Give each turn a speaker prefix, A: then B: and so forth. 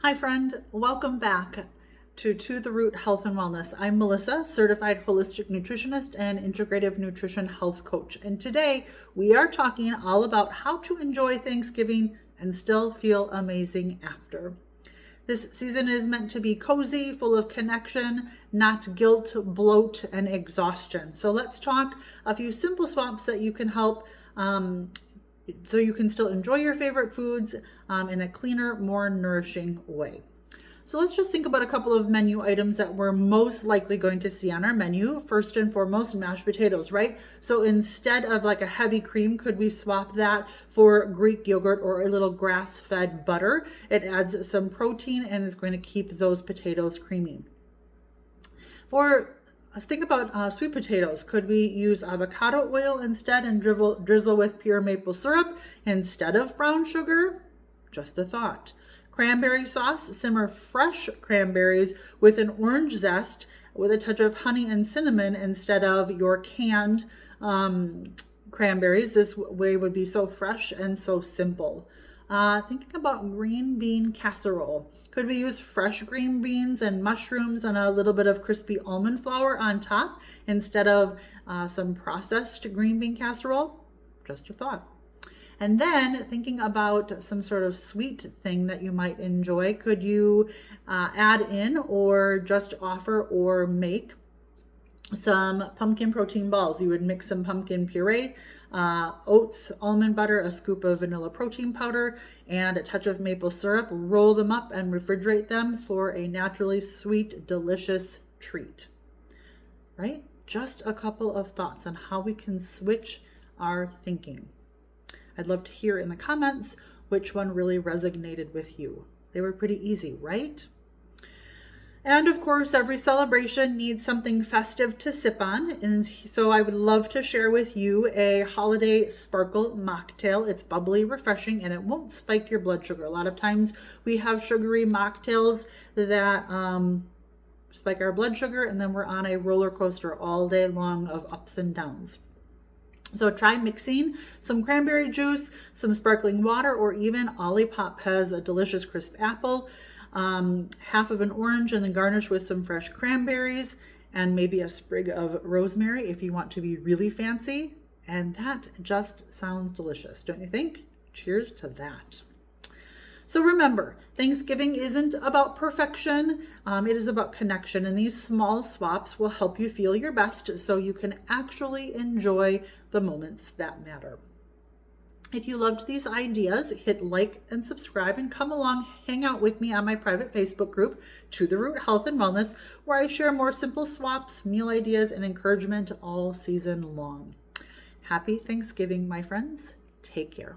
A: Hi friend, welcome back to the Root Health and Wellness. I'm Melissa, certified holistic nutritionist and integrative nutrition health coach. And today we are talking all about how to enjoy Thanksgiving and still feel amazing after. This season is meant to be cozy, full of connection, not guilt, bloat, and exhaustion. So let's talk a few simple swaps that you can help so you can still enjoy your favorite foods in a cleaner, more nourishing way. So let's just think about a couple of menu items that we're most likely going to see on our menu. First and foremost, mashed potatoes, right? So instead of like a heavy cream, could we swap that for Greek yogurt or a little grass-fed butter? It adds some protein and is going to keep those potatoes creamy. Let's think about sweet potatoes. Could we use avocado oil instead and drizzle with pure maple syrup instead of brown sugar? Just a thought. Cranberry sauce, simmer fresh cranberries with an orange zest with a touch of honey and cinnamon instead of your canned cranberries. This way would be so fresh and so simple. Thinking about green bean casserole. Could we use fresh green beans and mushrooms and a little bit of crispy almond flour on top instead of some processed green bean casserole? Just a thought. And then thinking about some sort of sweet thing that you might enjoy, could you add in or just offer or make some pumpkin protein balls? You would mix some pumpkin puree, oats, almond butter, a scoop of vanilla protein powder, and a touch of maple syrup. Roll them up and refrigerate them for a naturally sweet, delicious treat. Right? Just a couple of thoughts on how we can switch our thinking. I'd love to hear in the comments which one really resonated with you. They were pretty easy, right? And of course, every celebration needs something festive to sip on. And so I would love to share with you a holiday sparkle mocktail. It's bubbly, refreshing, and it won't spike your blood sugar. A lot of times we have sugary mocktails that spike our blood sugar, and then we're on a roller coaster all day long of ups and downs. So try mixing some cranberry juice, some sparkling water, or even Olipop has a delicious crisp apple, half of an orange, and then garnish with some fresh cranberries and maybe a sprig of rosemary if you want to be really fancy. And that just sounds delicious, don't you think? Cheers to that. So remember, Thanksgiving isn't about perfection. It is about connection. And these small swaps will help you feel your best so you can actually enjoy the moments that matter. If you loved these ideas, hit like and subscribe and come along, hang out with me on my private Facebook group, To The Root Health and Wellness, where I share more simple swaps, meal ideas, and encouragement all season long. Happy Thanksgiving, my friends. Take care.